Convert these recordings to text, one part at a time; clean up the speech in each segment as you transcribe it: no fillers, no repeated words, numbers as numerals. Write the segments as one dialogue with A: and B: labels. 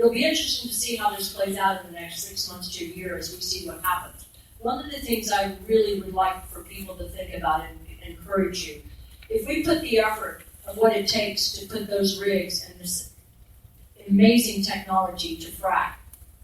A: it'll be interesting to see how this plays out in the next 6 months to a year as we see what happens. One of the things I really would like for people to think about and encourage you, if we put the effort of what it takes to put those rigs and this amazing technology to frack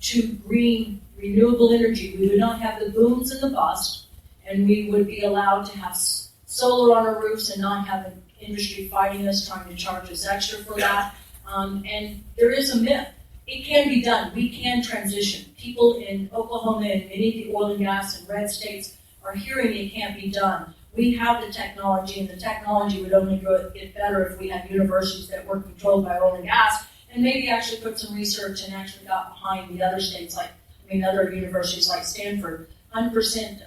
A: to green renewable energy, we would not have the booms and the bust, and we would be allowed to have solar on our roofs and not have an industry fighting us, trying to charge us extra for that. And there is a myth. It can be done. We can transition. People in Oklahoma and many of the oil and gas and red states are hearing it can't be done. We have the technology, and the technology would only get better if we had universities that were controlled by oil and gas, and maybe actually put some research and actually got behind the other states, other universities like Stanford, 100%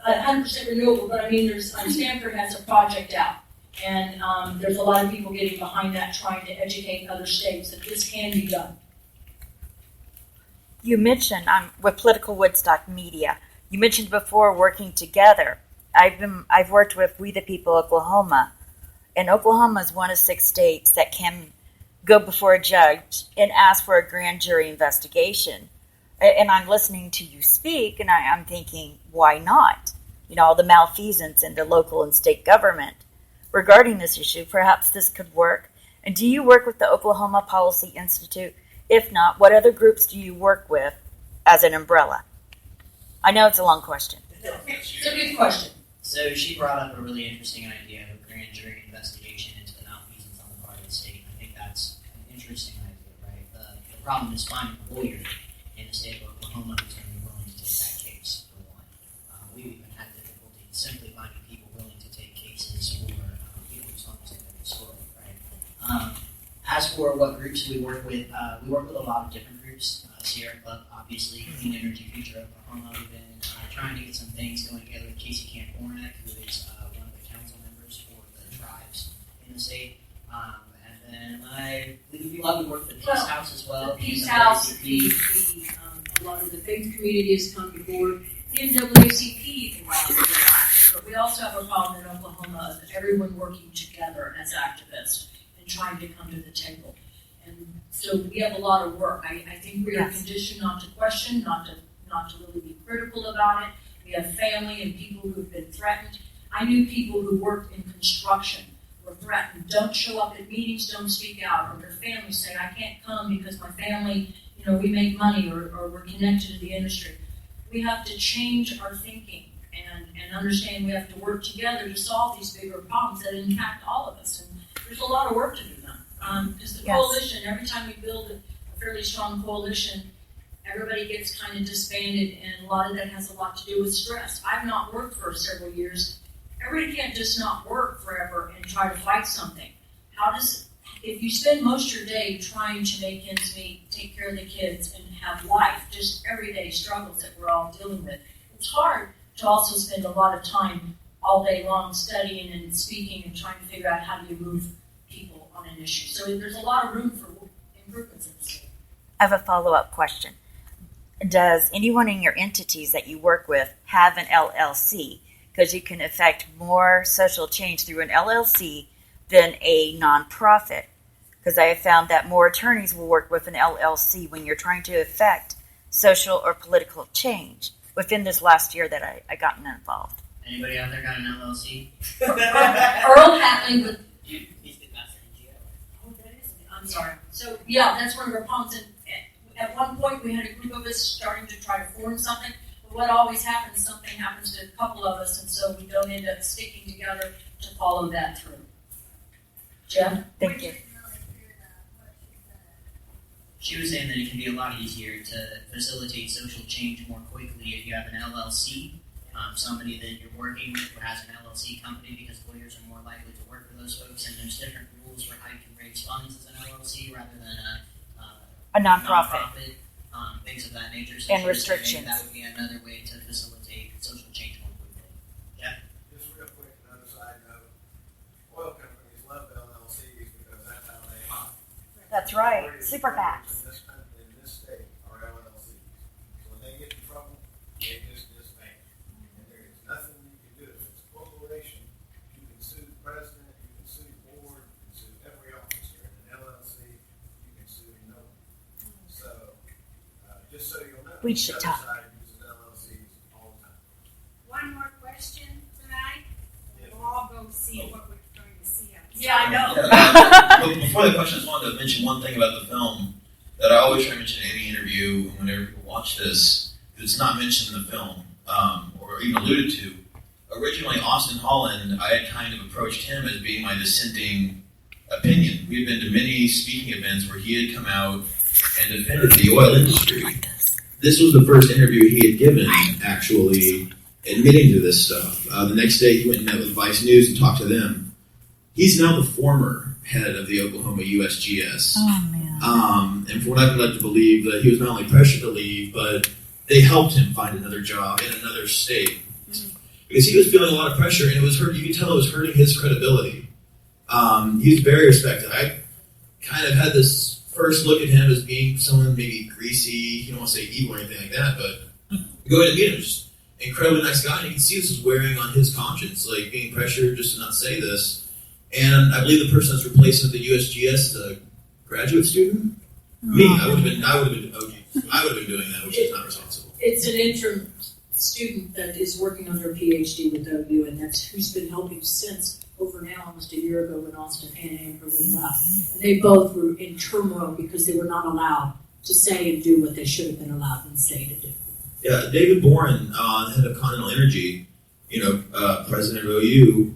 A: 100% renewable. But Stanford has a project out, and there's a lot of people getting behind that, trying to educate other states that this can be done.
B: You mentioned with Political Woodstock Media. You mentioned before working together. I've worked with We the People Oklahoma, and Oklahoma is one of 6 states that can go before a judge and ask for a grand jury investigation. And I'm listening to you speak, and I'm thinking, why not? All the malfeasance in the local and state government regarding this issue. Perhaps this could work. And do you work with the Oklahoma Policy Institute? If not, what other groups do you work with as an umbrella? I know it's a long question.
A: It's a good question.
C: So she brought up a really interesting idea of a grand jury investigation into the malfeasance on the part of the state. I think that's an interesting idea, right? The problem is finding a lawyer in the state of Oklahoma who's going to be willing to take that case, for one. We've even had difficulty simply finding people willing to take cases for people whose homes have been destroyed, right? As for what groups we work with a lot of different groups. Sierra Club, obviously, Clean Energy Future Oklahoma. We've been trying to get some things going together with Casey Camp-Hornak, who is one of the council members for the tribes in the state. And then I believe we love to work with the Peace House as well.
A: The Peace House, a lot of the faith community has come before. The NAACP can rise to the back. But we also have a problem in Oklahoma of everyone working together as activists and trying to come to the table. And so we have a lot of work. I think we are conditioned not to question, not to really be critical about it. We have family and people who have been threatened. I knew people who worked in construction were threatened. Don't show up at meetings, don't speak out. Or their families say, I can't come because my family, we make money or we're connected to the industry. We have to change our thinking and understand we have to work together to solve these bigger problems that impact all of us. And there's a lot of work to do now. Because the coalition, every time we build a fairly strong coalition, everybody gets kind of disbanded, and a lot of that has a lot to do with stress. I've not worked for several years. Everybody can't just not work forever and try to fight something. If you spend most of your day trying to make ends meet, take care of the kids, and have life, just everyday struggles that we're all dealing with, it's hard to also spend a lot of time all day long studying and speaking and trying to figure out how do you move people on an issue. So there's a lot of room for improvements in the state.
B: I have a follow-up question. Does anyone in your entities that you work with have an LLC? Because you can affect more social change through an LLC than a nonprofit. Because I have found that more attorneys will work with an LLC when you're trying to affect social or political change. Within this last year that I gotten involved.
C: Anybody out there got an LLC?
A: Earl Hatley with...
C: He's the master NGO.
A: Oh, that is... I'm sorry. So, yeah, that's one of our problems. And at one point, we had a group of us starting to try to form something. But what always happens, something happens to a couple of us, and so we don't end up sticking together to follow that through. Jeff?
B: Thank you.
C: She was saying that it can be a lot easier to facilitate social change more quickly if you have an LLC, somebody that you're working with who has an LLC company, because lawyers are more likely to work for those folks, and there's different rules for how you can raise funds as an LLC rather than
B: a nonprofit.
C: Things of that nature. So
B: and restrictions.
C: That would be another way to facilitate social change more quickly. Yeah?
D: Just real quick, another side note. Oil companies love LLCs because that's how they operate.
B: That's right. Super PACs.
D: In this state are LLCs. So when they get in trouble, they just disband. And there is nothing you can do. If it's a corporation, you can sue the president, you can sue the board, you can sue every officer. In an LLC,
B: We should
D: The
B: talk.
D: other side uses LLCs all the time.
E: One more question tonight. We'll all go see what we're going to see outside.
A: Yeah, I know.
F: But before the question, I just wanted to mention one thing about the film that I always try to mention in any interview and whenever people watch this. It's not mentioned in the film or even alluded to. Originally, Austin Holland, I had kind of approached him as being my dissenting opinion. We had been to many speaking events where he had come out and defended the oil industry. This was the first interview he had given, actually, admitting to this stuff. The next day, he went and met with Vice News and talked to them. He's now the former head of the Oklahoma USGS.
B: Oh, man.
F: And for what I've been led to believe, that he was not only pressured to leave, but they helped him find another job in another state. Because he was feeling a lot of pressure, and it was hurt. You could tell it was hurting his credibility. He was very respected. I kind of had this first look at him as being someone maybe greasy, you don't want to say evil or anything like that, but go ahead and meet him. Just incredibly nice guy, and you can see this is wearing on his conscience, like being pressured just to not say this. And I believe the person that's replacing the USGS is a graduate student. Me, I would have been OG. I would have been doing that, which is not responsible.
A: It's an interim student that is working on their PhD with OU, and that's who's been helping since over now almost a year ago when Austin and Amberly left. And they both were in turmoil because they were not allowed to say and do what they should have been allowed and say to do.
F: Yeah, David Boren, head of Continental Energy, president of OU,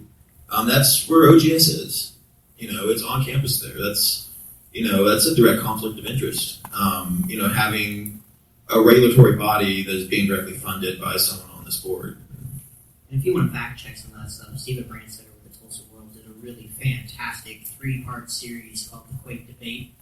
F: that's where OGS is. It's on campus there. That's a direct conflict of interest. Having a regulatory body that is being directly funded by someone on this board.
C: And if you want to fact check some of that stuff, Stephen Branstad over the Tulsa World did a really fantastic 3-part series called The Quake Debate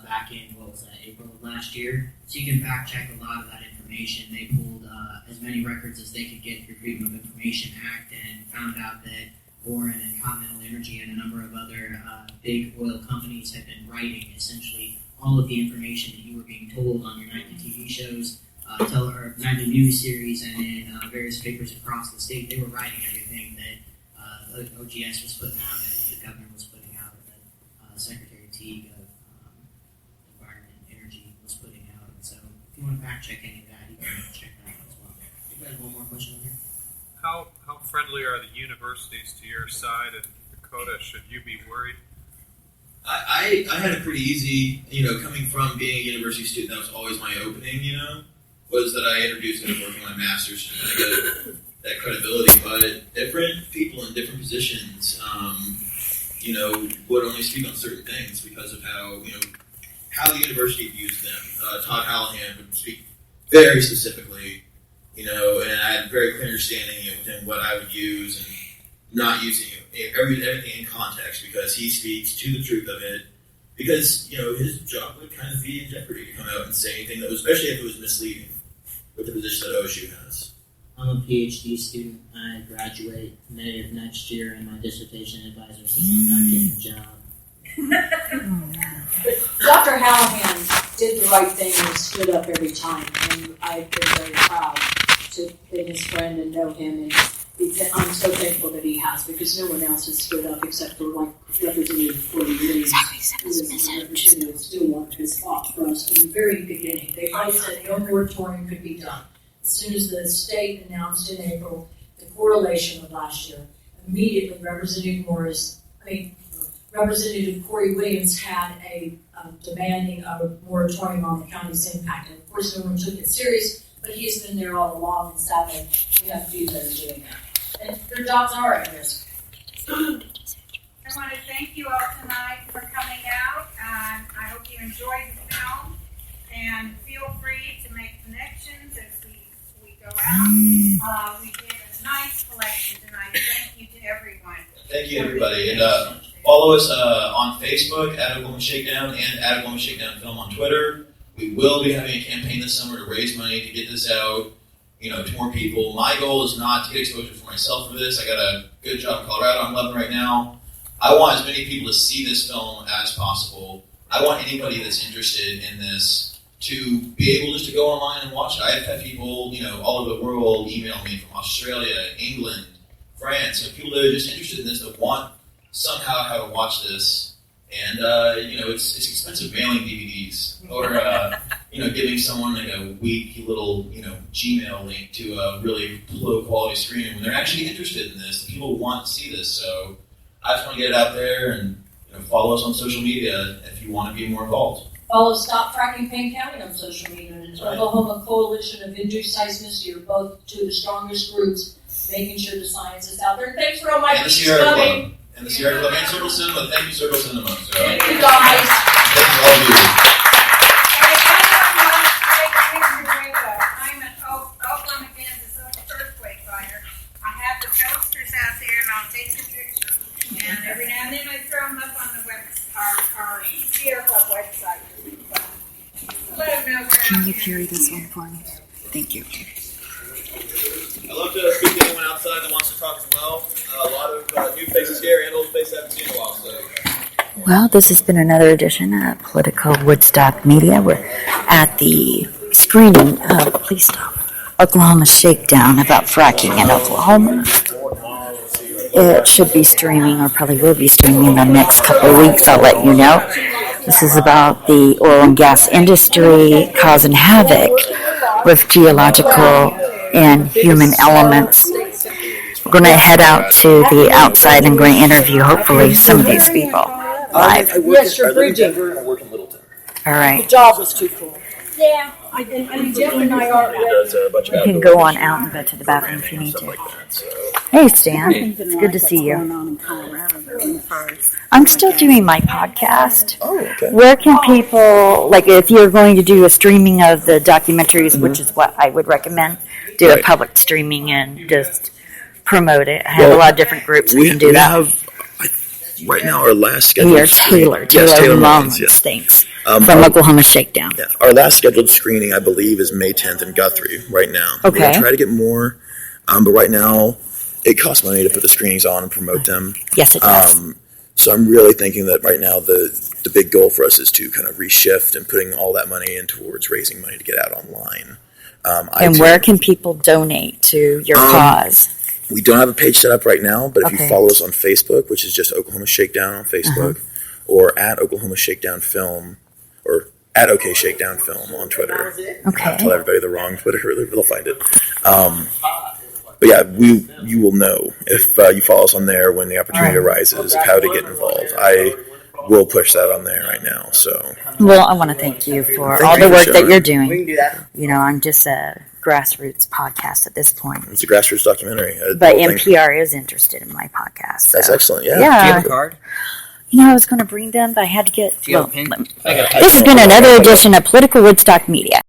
C: back in, April of last year. So you can fact check a lot of that information. They pulled as many records as they could get through Freedom of Information Act and found out that Boren and Continental Energy and a number of other big oil companies had been writing essentially all of the information that you were being told on your nightly TV shows, nightly news series, and in various papers across the state. They were writing everything that OGS was putting out and the governor was putting out, and that Secretary Teague of Environment and Energy was putting out. And so if you want to fact check any of that, you can check that out as well. You guys have one more question here?
G: How friendly are the universities to your side in Dakota? Should you be worried?
F: I had a pretty easy, coming from being a university student, that was always my opening, was that I introduced him working on my master's to kind of get that credibility. But different people in different positions, would only speak on certain things because of how the university views them. Todd Hallahan would speak very specifically, and I had a very clear understanding with him what I would use and not using everything in context, because he speaks to the truth of it, because his job would kind of be in jeopardy to come out and say anything that was, especially if it was misleading with the position that OSU has.
C: I'm a PhD student. I graduate May of next year, and my dissertation advisor says I'm not getting a job.
A: Dr. Hallahan did the right thing and stood up every time, and I've been very proud to be his friend and know him, and I'm so thankful that he has, because no one else has stood up except for Representative Corey Williams, who is Representative Stillwater, has fought for us from the very beginning. They always said no moratorium could be done. As soon as the state announced in April the correlation of last year, immediately Representative Corey Williams had a demanding a moratorium on the county's impact. And of course, no one took it serious, but he's been there all along, and sadly, we have to be better doing that. And their jobs are at risk.
E: I want to thank you all tonight for coming out, and I hope you enjoyed the film. And feel free to make connections as we go out. We did a nice collection tonight. Thank you to everyone.
F: Thank you, everybody. And follow us on Facebook at Oklahoma Shakedown and at Oklahoma Shakedown Film on Twitter. We will be having a campaign this summer to raise money to get this out, to more people. My goal is not to get exposure for myself for this. I got a good job in Colorado. I'm loving right now. I want as many people to see this film as possible. I want anybody that's interested in this to be able just to go online and watch it. I've had people, all over the world email me from Australia, England, France, people that are just interested in this, that want somehow how to watch this. And, it's expensive mailing DVDs or giving someone like a weak little, Gmail link to a really low quality screen when they're actually interested in this. People want to see this, so I just want to get it out there and follow us on social media if you want to be more involved.
A: Follow Stop Fracking Payne County on social media and the Oklahoma Coalition of Induced Seismicity are both two of the strongest groups making sure the science is out there. Thanks for all my
F: And the Sierra Club. And the Sierra Club and Circle Cinema. Thank you, Circle Cinema. So,
A: thank you guys.
F: Thank you all of you.
E: I'm an Oklahoma, Kansas earthquake fighter. I have the posters out there, and I'll take the picture. And every now and then I throw them up on the our Sierra Club website. Let them know where
B: Can you carry this one for me? Thank you.
F: I'd love to speak to anyone outside that wants to talk as well. A lot of new faces here and old faces I haven't seen in a while. So.
B: Well, this has been another edition of Political Woodstock Media. We're at the screening of, please stop, Oklahoma Shakedown about fracking in Oklahoma. It should be streaming, or probably will be streaming in the next couple of weeks. I'll let you know. This is about the oil and gas industry causing havoc with geological and human elements. We're going to head out to the outside and going to interview, hopefully, some of these people live.
H: Yes, you're bridging. I work in Littleton.
B: All right.
H: The job was too cool.
E: Yeah, and Jeff and I are
B: You can go on out and go to the bathroom if you need to. Hey, Stan. It's good to see you. I'm still doing my podcast.
H: Oh, okay.
B: Where can people, like if you're going to do a streaming of the documentaries, which is what I would recommend, do a public streaming and just promote it. I have a lot of different groups that can do that.
H: Right now, our last scheduled
B: We are Taylor
H: Mullins, yes.
B: Thanks. From Oklahoma Shakedown.
H: Yeah, our last scheduled screening, I believe, is May 10th in Guthrie right now.
B: Okay.
H: We're going to try to get more, but right now, it costs money to put the screenings on and promote them.
B: Yes, it does.
H: So I'm really thinking that right now the big goal for us is to kind of reshift and putting all that money in towards raising money to get out online.
B: And where can people donate to your cause?
H: We don't have a page set up right now, but if
B: Okay.
H: you follow us on Facebook, which is just Oklahoma Shakedown on Facebook, or at Oklahoma Shakedown Film, or at OK Shakedown Film on Twitter.
B: Okay.
H: Tell everybody the wrong Twitter, they'll find it. But yeah, you will know if you follow us on there when the opportunity arises of how to get involved. I will push that on there right now. So,
B: Well, I want to thank you for
H: Thank
B: all
H: you
B: the
H: for
B: work that
H: showing.
B: you're doing. You know, I'm just a grassroots podcast at this point.
H: it's a grassroots documentary.
B: But NPR is interested in my podcast. So.
H: That's excellent. Yeah.
B: Yeah.
I: Do you have a card?
B: You know, I was going to bring them, but I had to get.
I: Do you have a pen?
B: This has been another edition of Political Woodstock Media.